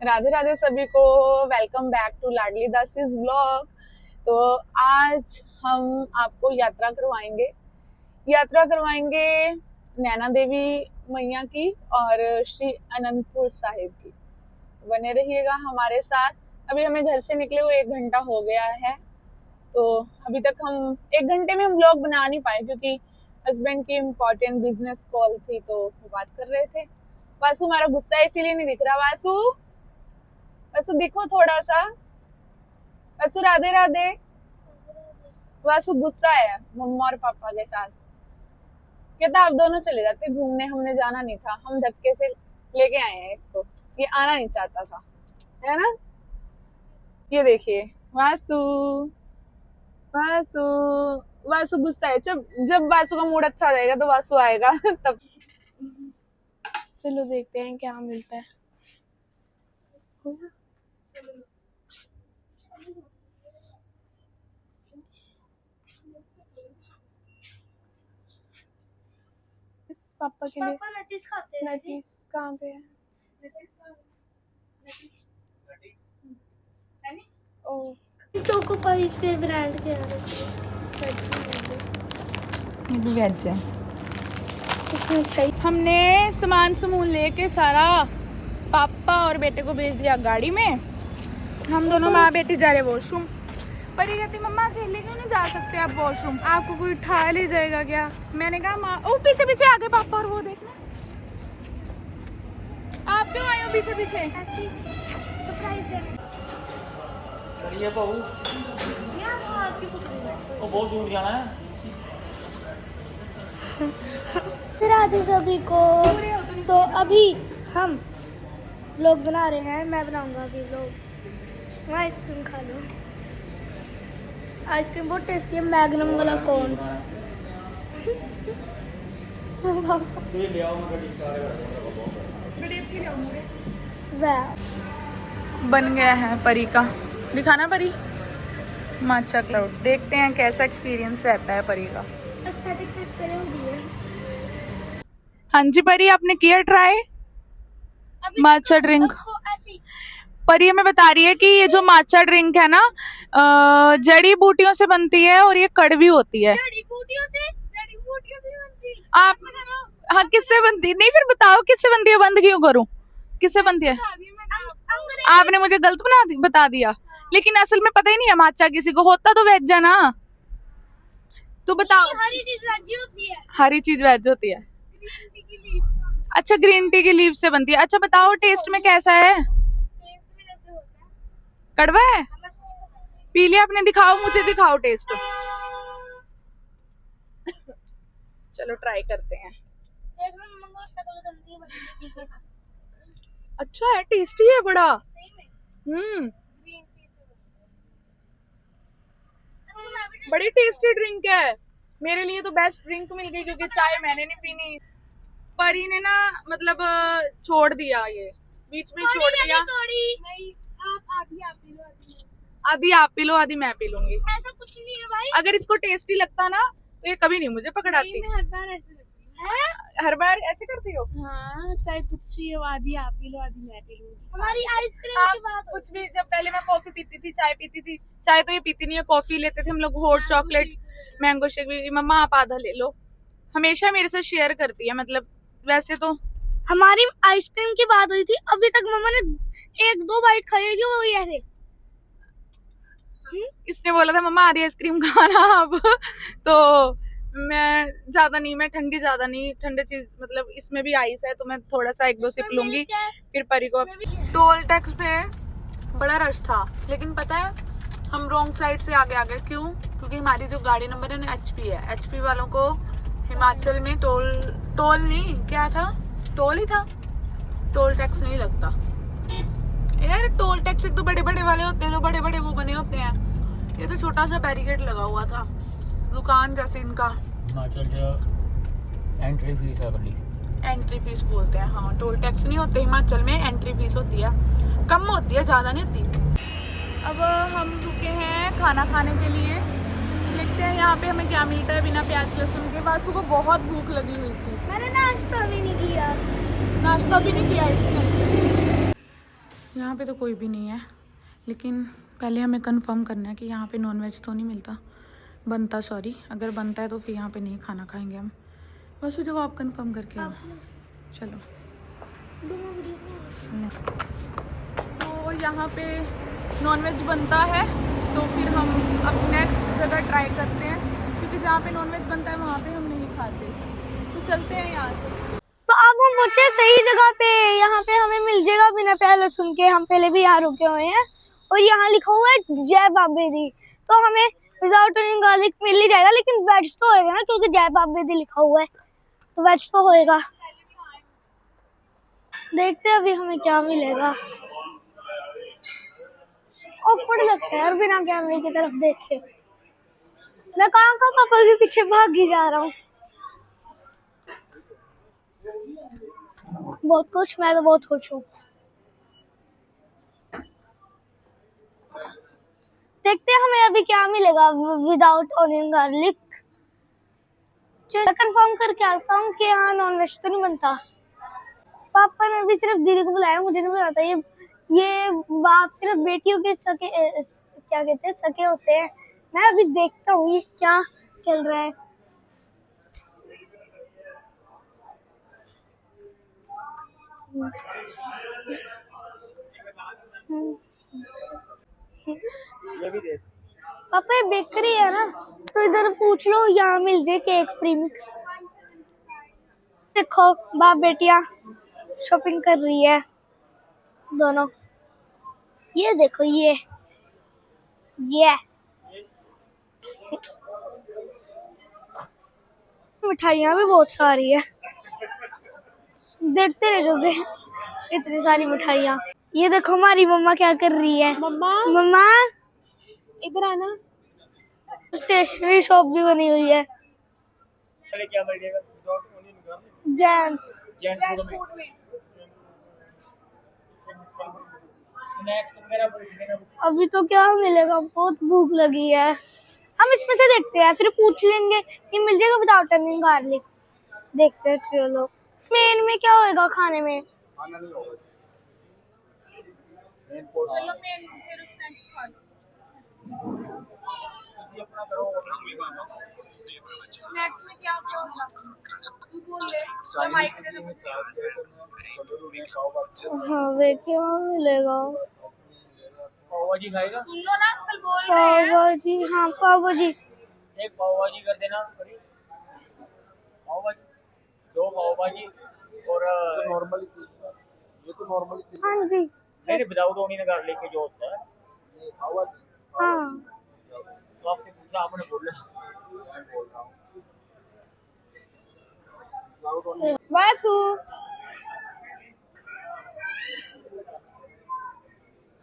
राधे राधे सभी को। Welcome back to Ladli Dasi's vlog. तो आज हम आपको यात्रा करवाएंगे नैना देवी मैया की और श्री अनंतपुर साहिब की। बने रहिएगा हमारे साथ। अभी हमें घर से निकले हुए 1 घंटा हो गया है, तो अभी तक हम 1 घंटे में हम व्लॉग बना नहीं पाए क्योंकि हस्बैंड की इम्पोर्टेंट बिजनेस कॉल थी, तो वो बात कर रहे थे। वासु हमारा गुस्सा है इसीलिए नहीं दिख रहा। वासु दिखो थोड़ा सा। वासु राधे राधे। वासु गुस्सा है मम्मा और पापा के साथ, कहता आप दोनों चले जाते घूमने, हमने जाना नहीं था, हम धक्के से लेके आए हैं इसको, ये आना नहीं चाहता था, है ना। ये देखिए वासु वासु वासु गुस्सा है। जब वासु का मूड अच्छा हो जाएगा तो वासु आएगा तब। चलो देखते हैं क्या मिलता है। पापा के लिए नटिस खाते हैं। नटिस कहाँ पे है? ओ चोको पाई के ब्रांड के हैं। ये भी वेज है। हमने सामान समून लेके सारा पापा और बेटे को भेज दिया गाड़ी में। हम दोनों माँ बेटी जा रहे वॉशरूम। पर ये कहती मम्मा अकेले क्यों नहीं जा सकते आप वॉशरूम, आपको कोई उठा ले जाएगा क्या। मैंने कहा माँ, ओ पीछे पीछे आगे पापा और वो देखना। आप क्यों आए हो पीछे पीछे? सरप्राइज देने। चलिए बहू, वो बहुत दूर जाना है। राधे सभी को। तो अभी हम व्लॉग बना रहे हैं, मैं बनाऊंगा अभी व्लॉग। वहाँ आइसक्रीम खा लो। आइसक्रीम बहुत टेस्टी है, मैग्नम वाला कोन। बन गया है परी का। दिखाना परी माचा क्लाउड। देखते हैं कैसा एक्सपीरियंस रहता है परी का। एस्थेटिक टेस्ट पहले हो गई है। हाँ जी परी, आपने किया ट्राई माचा ड्रिंक? परी हमें बता रही है कि ये जो माचा ड्रिंक है ना, जड़ी बूटियों से बनती है और ये कड़वी होती है। जड़ी बूटियों से बनती है। आप हाँ किससे बनती? नहीं फिर बताओ किससे बनती है, बंद क्यों करूं? किससे बनती है? आपने मुझे गलत बता दिया, लेकिन असल में पता ही नहीं है माचा किसी को। होता तो वेज है ना, तो बताओ। हरी चीज वेज होती है। हरी चीज वेज होती है। अच्छा ग्रीन टी की लीव से बनती है। अच्छा बताओ टेस्ट में कैसा है? कड़वा है? पी लिया आपने? दिखाओ मुझे, दिखाओ टेस्ट। चलो ट्राई करते हैं। अच्छा है, टेस्टी है बड़ा। बड़ी टेस्टी ड्रिंक है। मेरे लिए तो बेस्ट ड्रिंक मिल गई क्योंकि चाय मैंने नहीं पीनी। परी ने ना मतलब छोड़ दिया, ये बीच में छोड़ दिया। आधी आप पी लो, आधी मैं पी लूंगी। ऐसा कुछ नहीं है भाई। अगर इसको टेस्टी लगता ना तो ये कभी नहीं मुझे पकड़ाती। हर बार ऐसे करती हो? हाँ, चाहे कुछ भी हो, आधी आप पी लो, आधी मैं पी लूंगी। हमारी आइसक्रीम की बात। कुछ भी, जब पहले मैं कॉफी पीती थी, चाय पीती थी। चाय तो ये पीती नहीं है, कॉफी लेते थे हम लोग। हॉट चॉकलेट, मैंगो शेक भी। मम्मा आप आधा ले लो। हमेशा मेरे से शेयर करती है। मतलब वैसे तो हमारी आइसक्रीम की बात हुई थी, अभी तक मम्मा ने 1-2 बाइट खाई होगी, वो ऐसे। इसने बोला था मम्मा आधी आइसक्रीम खाना अब तो मैं ज्यादा नहीं, मैं ठंडी ज्यादा नहीं, ठंडी चीज मतलब इसमें भी आइस है तो मैं थोड़ा सा 1-2 सिप लूंगी फिर परी को। टोल टैक्स पे बड़ा रश था, लेकिन पता है हम रॉन्ग साइड से आगे आ गए। क्यों? क्योंकि हमारी जो गाड़ी नंबर है ना HP है। HP वालों को हिमाचल में टोल नहीं, क्या था, टोल ही था, टोल टैक्स नहीं लगता यार। टोल टैक्स एक तो बड़े बड़े वाले होते हैं, जो बड़े बड़े वो बने होते हैं। ये तो छोटा सा बैरिकेड लगा हुआ था, दुकान जैसे इनका। हिमाचल जो एंट्री फीस है, बड़ी एंट्री फीस बोलते हैं। हाँ, टोल टैक्स नहीं होते हिमाचल में, एंट्री फीस होती है, कम होती है, ज्यादा नहीं होती। अब हम रुके हैं खाना खाने के लिए। देखते हैं यहाँ पे हमें क्या मिलता है बिना प्याज लहसुन के। वासु को बहुत भूख लगी हुई थी। मैंने नाश्ता भी नहीं किया। नाश्ता भी नहीं किया इसने। यहाँ पे तो कोई भी नहीं है, लेकिन पहले हमें कंफर्म करना है कि यहाँ पे नॉनवेज तो नहीं मिलता, बनता, सॉरी, अगर बनता है तो फिर यहाँ पे नहीं खाना खाएंगे हम। बस जो आप कंफर्म करके आओ। चलो। तो यहाँ पे नॉनवेज बनता है तो फिर हम अब नेक्स्ट जगह ट्राई करते हैं, क्योंकि जहाँ पे नॉनवेज बनता है वहाँ पे हम नहीं खाते। तो चलते हैं यहाँ से। तो अब हम पहुंचे सही जगह पे। यहाँ पे हमें मिल जाएगा बिना पहले सुन के, हम पहले भी यहाँ रुके हुए हैं और यहाँ लिखा हुआ है जय बाबे दी, तो हमें विदाउट एनी गार्लिक मिल ही जाएगा, लेकिन वेज तो होएगा ना, क्योंकि जय बाबे दी लिखा हुआ है तो वेज तो होएगा। देखते हैं अभी हमें क्या मिलेगा। ऑकवर्ड लगता है यार बिना कैमरे की तरफ देखे। मैं कहाँ पापा के पीछे भागी जा रहा हूँ। बहुत खुश, मैं तो बहुत खुश हूँ। देखते हैं हमें अभी क्या मिलेगा विदाउट ऑनियन गार्लिक। चलो कंफर्म करके आता हूँ कि यहाँ नॉनवेज तो नहीं बनता। पापा ने अभी सिर्फ दीदी को बुलाया, मुझे नहीं पता ये बात सिर्फ बेटियों के सके क्या कहते हैं सके होते हैं। मैं अभी देखता हूँ ये क्या चल रहा है। पापा ये बेकरी है ना, तो इधर पूछ लो यहाँ मिल जाए केक प्रीमिक्स। देखो बाप बेटियां शॉपिंग कर रही है दोनों। ये देखो ये मिठाइयाँ भी बहुत सारी है, देखते रह जाओगे इतनी सारी मिठाइयाँ। ये देखो हमारी मम्मा क्या कर रही है। मम्मा इधर आना। स्टेशनरी शॉप भी बनी हुई है। क्या मिलेगा? जेंट्स फूड में स्नैक्स वगैरह। अभी तो क्या मिलेगा, बहुत भूख लगी है। हम इसमें से देखते हैं, फिर पूछ लेंगे कि मिल जाएगा विदाउट एनी गार्लिक। देखते हैं चलो। मेन में क्या होएगा खाने में? खाना नहीं होगा, मेन कोर्स। चलो मेन फिर स्नैक्स खा लो। स्नैक्स में क्या होगा? तू बोल ले। और माइक दे दो। हाँ वे क्या मिलेगा? पाव भाजी खाएगा? सुन लो ना, अंकल बोल रहे हैं। पाव भाजी, हाँ पाव भाजी। एक पाव भाजी कर देना। पाव भाजी, 2 पाव भाजी और नॉर्मली चीज, ये तो नॉर्मली चीज। हाँ जी। नहीं विदाउट ऑनियन गार्लिक के जो होता है ये पाव भाजी। हाँ तो आपसे पूछा, आपने बोला। मैं बोल रहा हूँ विदाउट ऑनियन। वासु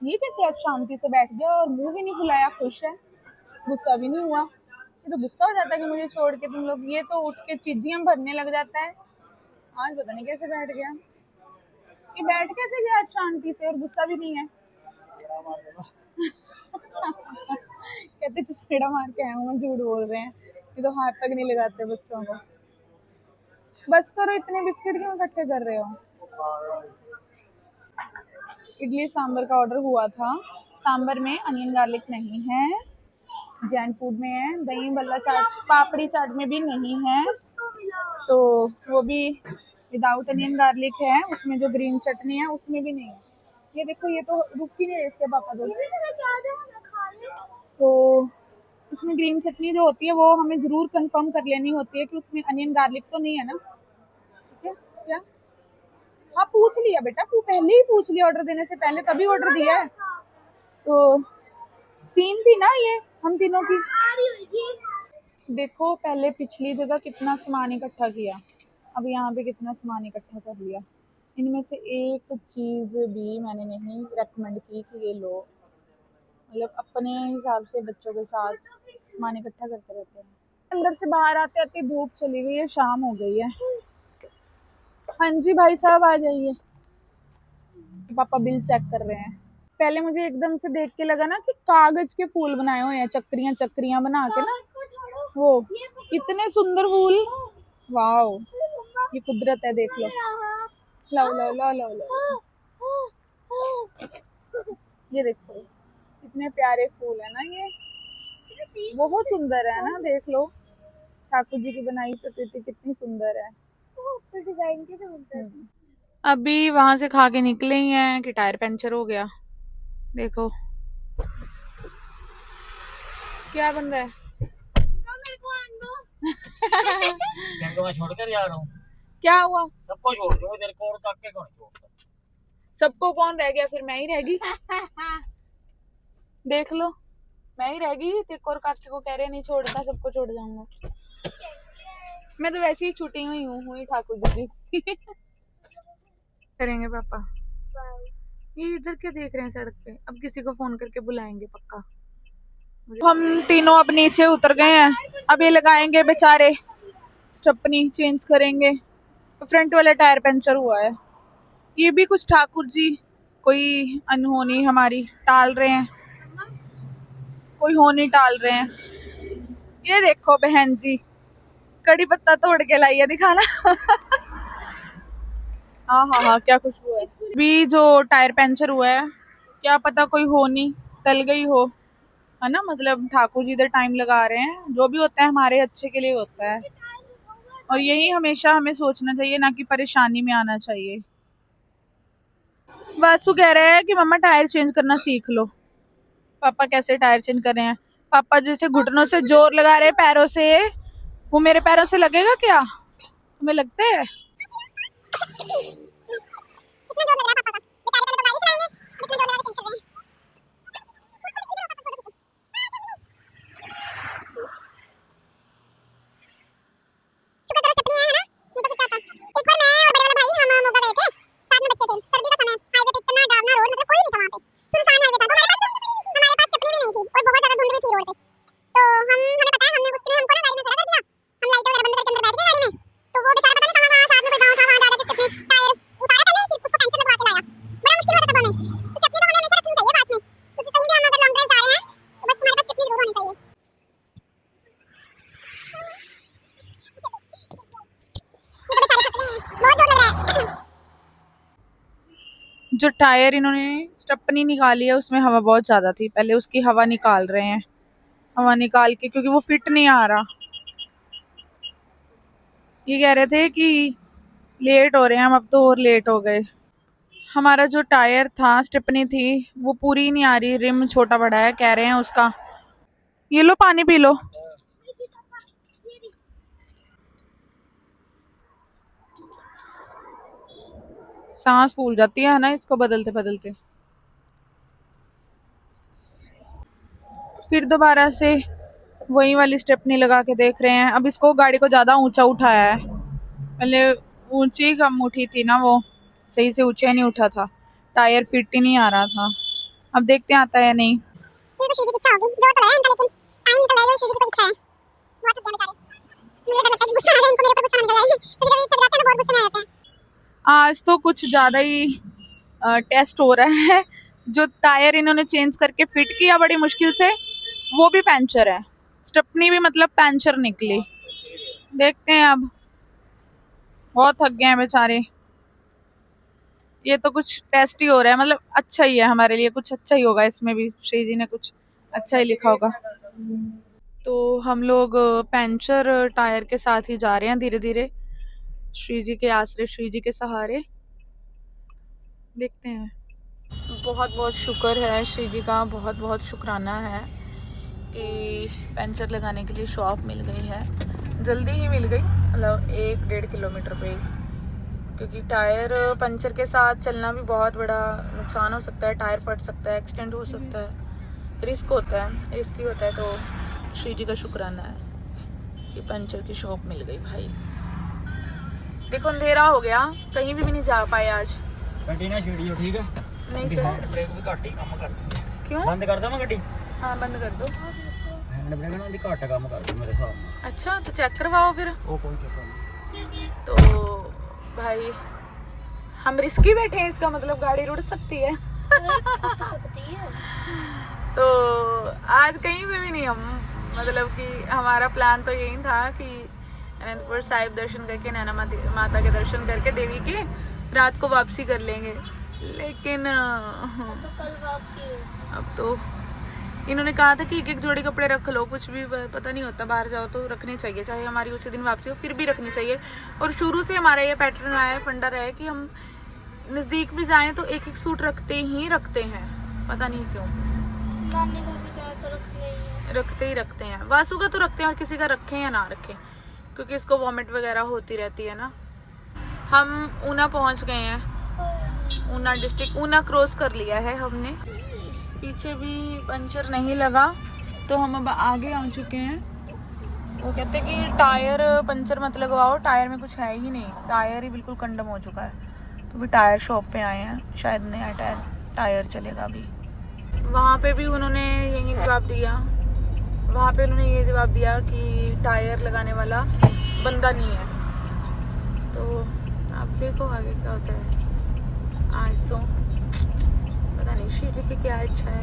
ये कैसे आज शांति से बैठ गया और मुंह भी नहीं खुलाया, खुश है, गुस्सा भी नहीं हुआ। ये तो गुस्सा हो जाता है कि मुझे छोड़ के तुम लोग, ये तो उठ के चिज्जियां भरने लग जाता है। आज पता नहीं कैसे बैठ गया, ये बैठ कैसे गया आज शांति से और गुस्सा भी नहीं है। कहते चपेड़ा मार के आया हूँ, मैं झूठ बोल रहे हैं, ये तो हाथ तक नहीं लगाते बच्चों को। बस करो, इतने बिस्किट क्यों इकट्ठे कर रहे हो। इडली सांभर का ऑर्डर हुआ था, सांभर में अनियन गार्लिक नहीं है, जैन फूड में है, दही बल्ला चाट पापड़ी चाट में भी नहीं है, तो वो भी विदाउट अनियन गार्लिक है। उसमें जो ग्रीन चटनी है उसमें भी नहीं है। ये देखो, ये तो रुक ही नहीं रहे इसके पापा तो उसमें ग्रीन चटनी जो होती है वो हमें जरूर कंफर्म कर लेनी होती है कि उसमें अनियन गार्लिक तो नहीं है ना। ठीक है क्या? हाँ पूछ लिया बेटा, तू पहले ही पूछ लिया ऑर्डर देने से पहले, तभी ऑर्डर दिया है। तो 3 थी ना ये हम तीनों की। देखो पहले पिछली जगह कितना सामान इकट्ठा किया, अब यहाँ पे कितना सामान इकट्ठा कर लिया। इनमें से एक चीज़ भी मैंने नहीं रेकमेंड की कि ये लो, मतलब अपने हिसाब से बच्चों के साथ सामान इकट्ठा करते रहते हैं। अंदर से बाहर आते आते धूप चली गई है, शाम हो गई है। हाँ जी भाई साहब आ जाइए। पापा बिल चेक कर रहे हैं। पहले मुझे एकदम से देख के लगा ना कि कागज के फूल बनाए हुए हैं, चक्रियां चक्रियां बना के ना, वो इतने सुंदर फूल। वाओ, ये कुदरत है, देख लो। लो लो लो लो लो। ये देखो कितने प्यारे फूल है ना, ये बहुत सुंदर है ना, देख लो ठाकुर जी की बनाई प्रकृति कितनी सुंदर है। डिजाइन कैसे बनता है? अभी वहां से खा के निकले ही हैं कि टायर पंचर हो गया। देखो क्या बन रहा है। मैं छोड़ कर जा रहा हूँ। क्या हुआ? सबको छोड़ दो, तेरे को और काके कौन छोड़ता? सबको कौन रह गया फिर? मैं ही रहेगी। देख लो मैं ही रहेगी। तेरे को और काके को कह रहे नहीं छोड़ता, सबको छोड़ जाऊंगा। मैं तो वैसे ही छुट्टी हुई हूँ ठाकुर जी की। करेंगे पापा। ये इधर क्या देख रहे हैं सड़क पे? अब किसी को फोन करके बुलाएंगे पक्का। हम तीनों अब नीचे उतर गए हैं। अब ये लगाएंगे बेचारे स्टेपनी, चेंज करेंगे। फ्रंट वाला टायर पंचर हुआ है। ये भी कुछ ठाकुर जी कोई अनहोनी हमारी टाल रहे हैं, कोई होनी टाल रहे हैं। ये देखो बहन जी कड़ी पत्ता तोड़ के लाई है, दिखाना। हाँ क्या कुछ हुआ है। भी जो टायर पंचर हुआ है, क्या पता कोई होनी टल गई हो, है ना। मतलब ठाकुर जी इधर टाइम लगा रहे हैं, जो भी होता है हमारे अच्छे के लिए होता है। और यही हमेशा हमें सोचना चाहिए, ना कि परेशानी में आना चाहिए। वासु कह रहे हैं कि मम्मा टायर चेंज करना सीख लो। पापा कैसे टायर चेंज कर रहे हैं? पापा जैसे घुटनों से जोर लगा रहे हैं पैरों से, वो मेरे पैरों से लगेगा क्या? तुम्हें लगता है? जो टायर इन्होंने स्टेपनी निकाली है उसमें हवा बहुत ज्यादा थी, पहले उसकी हवा निकाल रहे हैं। हवा निकाल के, क्योंकि वो फिट नहीं आ रहा। ये कह रहे थे कि लेट हो रहे हैं हम, अब तो और लेट हो गए। हमारा जो टायर था, स्टेपनी थी, वो पूरी नहीं आ रही, रिम छोटा बड़ा है कह रहे हैं उसका। ये लो पानी पी लो। सांस फूल जाती है ना इसको बदलते बदलते। फिर दोबारा से वही वाली स्टेपनी लगा के देख रहे हैं। अब इसको गाड़ी को ज्यादा ऊंचा उठाया है, पहले ऊंची कम उठी थी ना, वो सही से ऊंचा नहीं उठा था, टायर फिट ही नहीं आ रहा था। अब देखते हैं आता है या नहीं। ये तो शीजी की इच्छा होगी, जो तो है इनका, लेकिन टाइम निकल आएगा, शीजी की इच्छा है। बहुत थक गए बेचारे। मुझे डर लगता है कि गुस्सा आ जाए इनको, मेरे ऊपर गुस्सा निकल आए। कभी-कभी थक जाते हैं ना, बहुत गुस्सा आ जाता है। आज तो कुछ ज्यादा ही टेस्ट हो रहा है। जो टायर इन्होंने चेंज करके फिट किया बड़ी मुश्किल से, वो भी पंचर है। स्टेपनी भी मतलब पंचर निकली। देखते हैं अब, बहुत थक गए हैं बेचारे। ये तो कुछ टेस्ट ही हो रहा है, मतलब अच्छा ही है हमारे लिए, कुछ अच्छा ही होगा इसमें भी। श्री जी ने कुछ अच्छा ही लिखा होगा। तो हम लोग पंचर टायर के साथ ही जा रहे हैं धीरे धीरे, श्री जी के आश्रय, श्री जी के सहारे। देखते हैं। बहुत बहुत शुक्र है श्री जी का, बहुत बहुत शुक्राना है कि पंचर लगाने के लिए शॉप मिल गई है। जल्दी ही मिल गई, मतलब 1-1.5 किलोमीटर पे। क्योंकि टायर पंचर के साथ चलना भी बहुत बड़ा नुकसान हो सकता है, टायर फट सकता है, एक्सीडेंट हो सकता है, रिस्क होता है, रिस्की होता है। तो श्री जी का शुक्राना है कि पंचर की शॉप मिल गई भाई। देखो अंधेरा हो गया, कहीं भी नहीं जा पाए आज। ਗੱਡੀ ਨਾ ਛੇੜਿਓ, ठीक है? नहीं चलो। ब्रेक भी घੱਟ ਹੀ ਕੰਮ ਕਰਦੀ ਹੈ। क्यों? ਬੰਦ ਕਰ ਦਵਾਂ ਗੱਡੀ? हाँ बंद कर दो। हैंड ब्रेक ਨਾਲ ਦੀ ਘੱਟ ਕੰਮ ਕਰਦੀ ਮੇਰੇ ਹਿਸਾਬ ਨਾਲ। अच्छा तो चेक करवाओ फिर। ਉਹ ਕੋਈ ਚੱਕਰ ਨਹੀਂ। तो भाई हम रिस्की बैठे हैं, इसका मतलब गाड़ी रुड़ सकती है। तो आज कहीं पे भी नहीं हम, मतलब कि हमारा प्लान तो यही था कि अनंतपुर साहिब दर्शन करके, नैना माता के दर्शन करके देवी के रात को वापसी कर लेंगे। लेकिन तो कल वापसी अब तो इन्होंने कहा था कि एक एक जोड़ी कपड़े रख लो, कुछ भी पता नहीं होता, बाहर जाओ तो रखने चाहिए, चाहे हमारी उसी दिन वापसी हो फिर भी रखनी चाहिए। और शुरू से हमारा ये पैटर्न रहा है, फंडा रहा है कि हम नज़दीक भी जाएं तो एक एक सूट रखते हैं, पता नहीं क्यों। नानी घर भी जाए तो रखते ही रखते हैं, वासु का तो रखते हैं और किसी का रखें या ना रखें, क्योंकि इसको वॉमिट वगैरह होती रहती है ना। हम ऊना पहुंच गए हैं, ऊना डिस्ट्रिक्ट, ऊना क्रॉस कर लिया है हमने। पीछे भी पंचर नहीं लगा तो हम अब आगे आ चुके हैं। वो कहते हैं कि टायर पंचर मत लगवाओ, टायर में कुछ है ही नहीं, टायर ही बिल्कुल कंडम हो चुका है। तो भी टायर शॉप पे आए हैं, शायद नया टायर चलेगा अभी। वहाँ पे भी उन्होंने यही जवाब दिया, वहाँ पे उन्होंने ये जवाब दिया कि टायर लगाने वाला बंदा नहीं है। तो आप देखो आगे क्या होता है। आज तो पता नहीं शिव जी की क्या इच्छा है।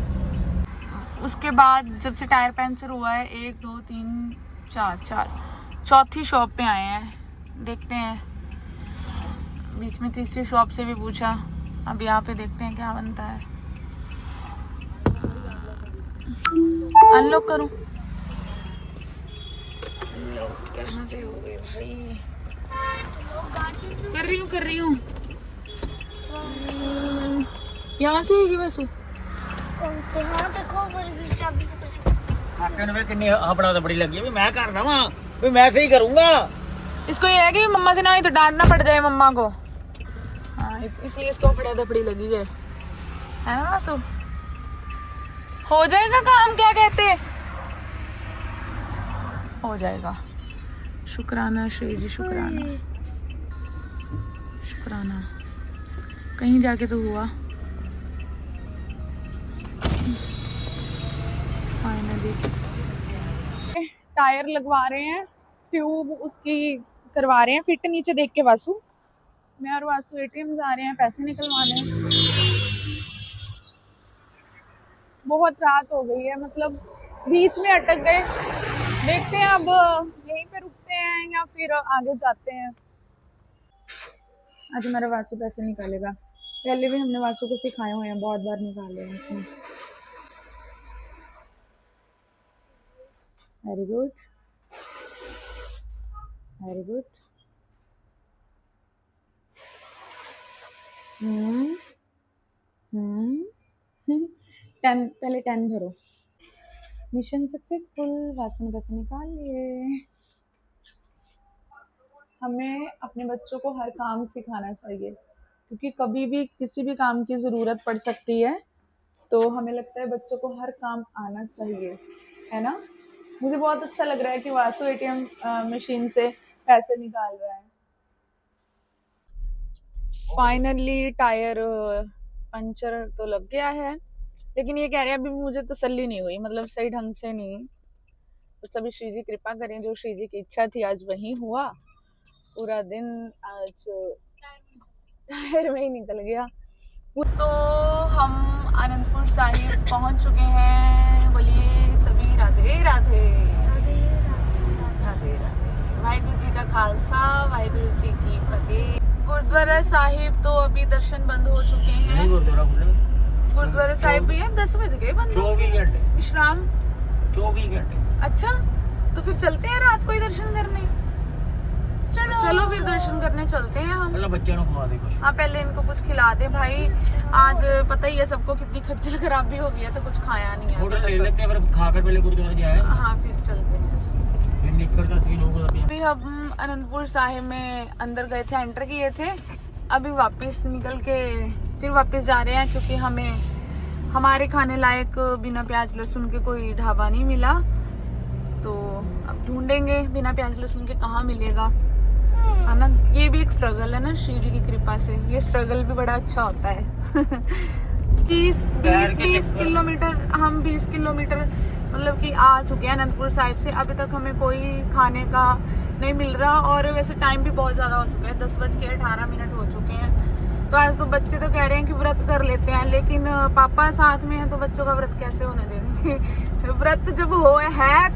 उसके बाद जब से टायर पंचर हुआ है 1 2 3 4 चौथी शॉप पे आए हैं, देखते हैं। बीच में तीसरी शॉप से भी पूछा, अब यहाँ पे देखते हैं क्या बनता है। अनलॉक करूं? कहाँ से हो गए भाई? कर रही हूँ। यहाँ से होगी बस। कौन से? हाँ देखो ऊपर चाबी के ऊपर से। काटन में कितनी अपना तो बड़ी लगी है, भी मैं कर रहा हूँ, भी मैं सही करूँगा। इसको ये है कि मम्मा से ना ही तो डांटना पड़ जाए मम्मा को, हाँ इसलिए इसको बड़ा दपड़ी लगी है ना वासु? हो जाएगा काम, क्या कहते? हो जाएगा। शुक्राना श्री जी, शुक्राना शुक्राना, कहीं जाके तो हुआ फाइनली। टायर लगवा रहे हैं, ट्यूब उसकी करवा रहे हैं फिट, नीचे देख के वासु। मैं और वासु एटीएम जा रहे हैं पैसे निकलवाने। बहुत रात हो गई है, मतलब बीच में अटक गए। देखते हैं अब यहीं पे रुकते हैं या फिर आगे जाते हैं। आज हमारा वासु पैसे निकालेगा, पहले भी हमने वासु को सिखाए हुए हैं, बहुत बार निकाले हैं इसने। Very good, very good. 10 पहले 10 भरो। मिशन सक्सेसफुल, वासु ने पैसे निकाल लिए। हमें अपने बच्चों को हर काम सिखाना चाहिए, क्योंकि कभी भी किसी भी काम की ज़रूरत पड़ सकती है। तो हमें लगता है बच्चों को हर काम आना चाहिए, है ना? मुझे बहुत अच्छा लग रहा है कि वासु एटीएम मशीन से पैसे निकाल रहा है। फाइनली टायर पंचर तो लग गया है, लेकिन ये कह रहे हैं अभी मुझे तसल्ली नहीं हुई, मतलब सही ढंग से नहीं। तो सभी श्री जी कृपा करें, जो श्री जी की इच्छा थी आज वही हुआ। पूरा दिन आज टायर में ही निकल गया। तो हम आनंदपुर साहिब पहुंच चुके हैं। बोलिए सभी राधे राधे, राधे राधे। वाहिगुरु जी का खालसा, वाहिगुरु जी की फतेह। गुरुद्वारा साहिब तो अभी दर्शन बंद हो चुके हैं। गुरुद्वारा साहिब भी है 10 बज गए बंद, 24 घंटे विश्राम 24 घंटे। अच्छा, तो फिर चलते हैं रात को ही दर्शन करने। चलो फिर दर्शन करने चलते हैं हम। पहले बच्चों को खवा दे कुछ। हाँ पहले इनको कुछ खिला दे भाई, आज पता ही है सबको कितनी खज्जल खराबी हो गई है, तो कुछ खाया नहीं है। होटल ले लेते हैं, फिर खाकर पहले गुरुद्वारे जाए। हाँ फिर चलते हैं। अभी हम अनंतपुर साहिब में अंदर गए थे, एंटर किए थे, अभी वापस निकल के फिर वापस जा रहे हैं, क्योंकि हमें हमारे खाने लायक बिना प्याज लहसुन के कोई ढाबा नहीं मिला। तो अब ढूंढेंगे बिना प्याज लहसुन के कहाँ मिलेगा, है ना? ये भी एक स्ट्रगल है ना, श्री जी की कृपा से ये स्ट्रगल भी बड़ा अच्छा होता है। 20 किलोमीटर, हम 20 किलोमीटर मतलब कि आ चुके हैं अनंतपुर साहिब से। अभी तक हमें कोई खाने का नहीं मिल रहा, और वैसे टाइम भी बहुत ज़्यादा हो चुका है, 10:18 हो चुके हैं। तो आज तो बच्चे तो कह रहे हैं कि व्रत कर लेते हैं, लेकिन पापा साथ में हैं तो बच्चों का व्रत कैसे होने देंगे? व्रत जब हो है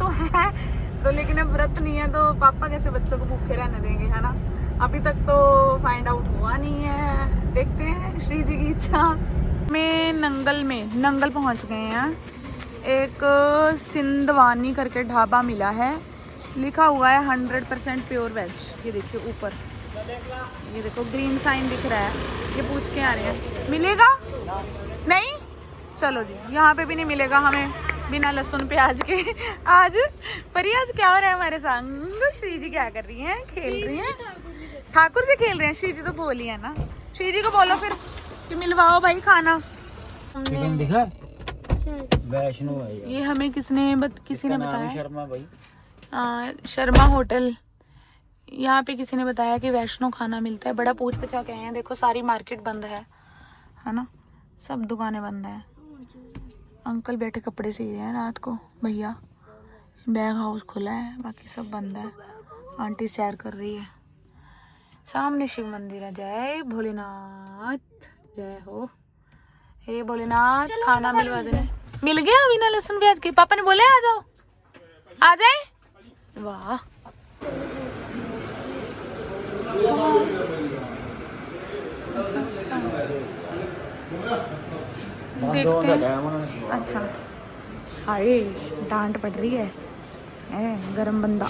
तो लेकिन अब व्रत नहीं है तो पापा कैसे बच्चों को भूखे रहने देंगे, है ना? अभी तक तो फाइंड आउट हुआ नहीं है, देखते हैं श्री जी की इच्छा मैं नंगल पहुंच गए हैं। एक सिंधवानी करके ढाबा मिला है, लिखा हुआ है 100% प्योर वेज। ये देखिए ऊपर, ये देखो ग्रीन साइन दिख रहा है। ये पूछ के आ रहे हैं मिलेगा नहीं, चलो जी यहाँ पे भी नहीं मिलेगा हमें बिना लहसुन प्याज के। आज परी आज क्या हो रहा है हमारे संग? श्री जी क्या कर रही हैं? खेल रही हैं, ठाकुर जी खेल रहे हैं। श्री जी तो बोली है ना, श्री जी को बोलो फिर कि मिलवाओ भाई खाना। चिकन दिखा वैष्णो है ये हमें किसी ने बताया, शर्मा भाई, शर्मा होटल, यहाँ पे किसी ने बताया कि वैष्णो खाना मिलता है। बड़ा पूछ पछा के आए हैं। देखो सारी मार्केट बंद है ना, सब दुकानें बंद है। अंकल बैठे कपड़े सी रहे हैं रात को, भैया बैग हाउस खुला है, बाकी सब बंद है। आंटी सैर कर रही है। सामने शिव मंदिर है। जय भोलेनाथ, जय हो हे भोलेनाथ। खाना मिलवा देना। मिल गया बिना लहसुन प्याज के? पापा ने बोले आ जाओ, आ जाए। वाह देखते हैं। अच्छा हाय डांट पड़ रही है, गरम बंदा,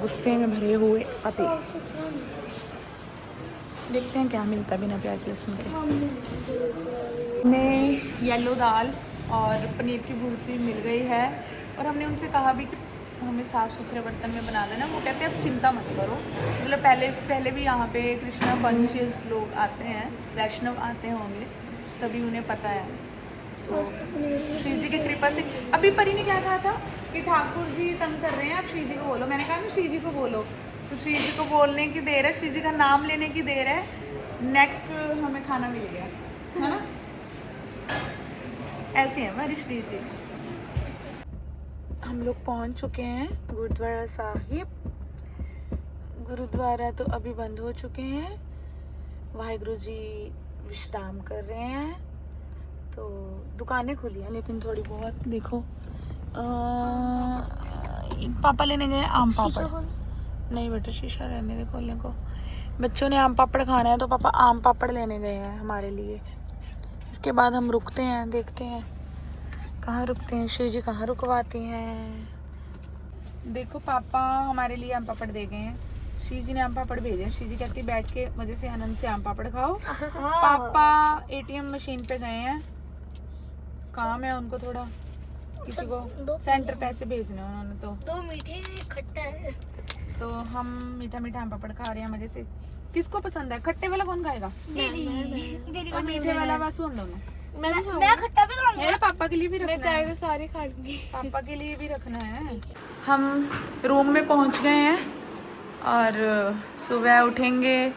गुस्से में भरे हुए पति। देखते हैं क्या मिलता है बिना प्याज लहसुन के। हमें येलो दाल और पनीर की भुर्जी मिल गई है, और हमने उनसे कहा भी कि हमें साफ़ सुथरे बर्तन में बना देना। वो कहते हैं अब चिंता मत करो, मतलब पहले भी यहाँ पे कृष्णा कॉन्शियस लोग आते हैं, वैष्णव आते होंगे, तभी उन्हें पता है। तो श्री जी की कृपा से। अभी परी ने क्या कहा था कि ठाकुर जी तंग कर रहे हैं, आप श्री जी को बोलो। मैंने कहा ना श्री जी को बोलो, तो श्री जी को बोलने की देर है, श्री जी का नाम लेने की देर है। नेक्स्ट हमें खाना मिल गया है ना, ऐसी है हमारी श्री जी। हम लोग पहुंच चुके हैं गुरुद्वारा साहिब। गुरुद्वारा तो अभी बंद हो चुके हैं, वाहिगुरु जी विश्राम कर रहे हैं। तो दुकानें खुली हैं लेकिन थोड़ी बहुत। देखो पापा लेने गए आम पापड़। नहीं बेटा शीशा रहने दे खोलने को। बच्चों ने आम पापड़ खाना है तो पापा आम पापड़ लेने गए हैं हमारे लिए। इसके बाद हम रुकते हैं, देखते हैं कहाँ रुकते हैं, श्री जी कहाँ रुकवाती हैं। देखो पापा हमारे लिए आम पापड़ दे गए हैं, श्री जी ने आम पापड़ भेजे। श्री जी कहती बैठ के मजे से आनंद से आम पापड़ खाओ। पापा एटीएम मशीन पे गए हैं, काम है उनको थोड़ा, किसी को सेंटर पैसे भेजने उन्होंने। तो 2 मीठे खट्टा है, तो हम मीठा मीठा आम पापड़ खा रहे हैं मजे से। किसको पसंद है? खट्टे वाला कौन खाएगा? दीदी और मीठे वाला बस हम दोनों। मैं खट्टा भी खाऊंगा। मेरे पापा के लिए भी रखना है। मैं चाहे तो सारी खा लूंगी। पापा के लिए भी रखना है। हम रूम में पहुंच गए हैं और सुबह उठेंगे,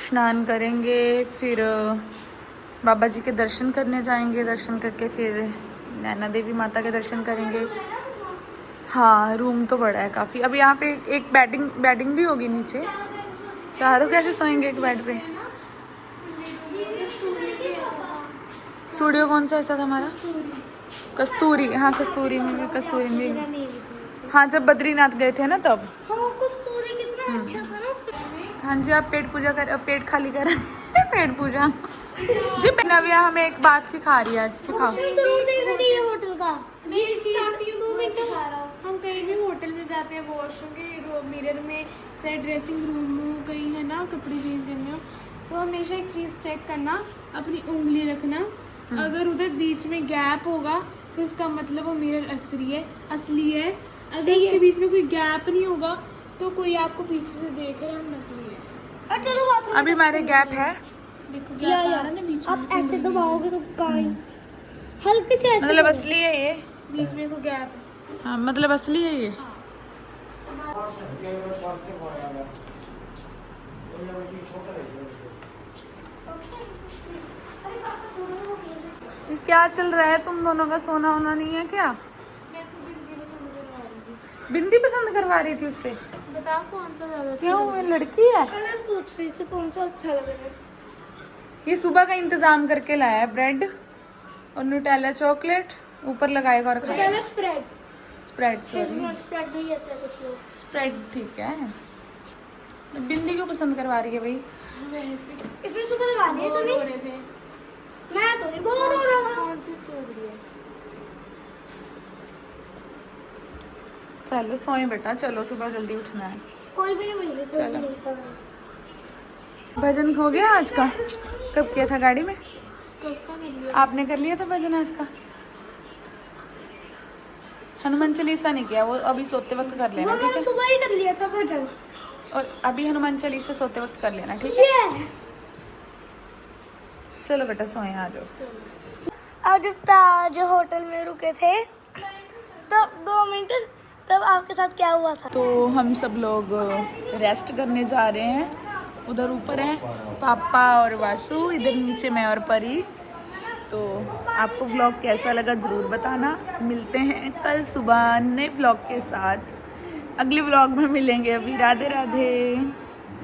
स्नान करेंगे, फिर बाबा जी के दर्शन करने जाएंगे। दर्शन करके फिर नैना देवी माता के दर्शन करेंगे। हाँ रूम तो बड़ा है काफ़ी। अब यहाँ पे एक बेडिंग भी होगी नीचे। चारों कैसे सोएंगे एक बेड पे? स्टूडियो कौन सा ऐसा था हमारा? कस्तूरी। हाँ कस्तूरी में भी। हाँ जब बद्रीनाथ गए थे ना तब। कस्तूरी कितना अच्छा था ना। हाँ जी आप पेट खाली कर पेट पूजा जी। नव्या हमें एक बात सिखा रही है आज। सिखाओ। जरूर देखना चाहिए होटल का। हम कहीं भी होटल में जाते हैं, वॉशरूम के मिरर में, चाहे ड्रेसिंग रूम हो, कहीं है ना कपड़े चेंज करने हो, तो हमेशा एक चीज़ चेक करना, अपनी उंगली रखना। अगर उधर बीच में गैप होगा तो इसका मतलब वो मिरर असली है। अगर उसके बीच में कोई गैप नहीं होगा तो कोई आपको पीछे से देख रहा है, नकली है। चलो अभी हमारे गैप है, देखो गैप आ रहा है ना बीच में, आप ऐसे दबाओगे तो गाइस हल्के से ऐसे मतलब असली है ये। बीच में को गैप। हाँ मतलब असली है ये। क्या चल रहा है? तुम दोनों का सोना होना नहीं है क्या? मैं से बिंदी पसंद करवा रही थी। बिंदी पसंद करवा रही थी उससे? बताओ कौन सा ज्यादा अच्छा क्यों वो लड़की है? कलर पूछ रही थी कौन सा अच्छा लग रहा है। ये सुबह का इंतजाम करके लाया है, ब्रेड और न्यूटेला चॉकलेट ऊपर लगाएगा और खाएगा। पहले स्प्रेड सॉरी स्प्रेड भी आता है कुछ लोग। स्प्रेड ठीक है। बिंदी क्यों पसंद करवा रही है भाई? वैसे इसमें सुबह लगानी है बोर तो हो नहीं रहे थे। मैं तो नहीं बोर हो रहा था। कौन सी चल रही है? चलो सोए बेटा, चलो सुबह जल्दी उठना है। कोई भी नहीं मिल रही, कोई भी चलो। नहीं मिल रही। भजन हो गया आज का? कब किया था गाड़ी में? कब का कर लिया? आपने कर लिया था भजन आज का? हनुमान चालीसा नहीं किया, वो अभी सोते वक्त कर लेना, वो ठीक मैंने है? सुबह ही कर लिया था भजन। और अभी हनुमान चालीसा सोते वक्त कर लेना, ठीक है? ये चलो बेटा सोए, आ जाओ। आज जब ताज होटल में रुके थे तब 2 मिनट, तब आपके साथ क्या हुआ था? तो हम सब लोग रेस्ट करने जा रहे हैं। उधर ऊपर हैं पापा और वासु, इधर नीचे मैं और परी। तो आपको व्लॉग कैसा लगा ज़रूर बताना। मिलते हैं कल सुबह नए व्लॉग के साथ। अगले व्लॉग में मिलेंगे। अभी राधे राधे।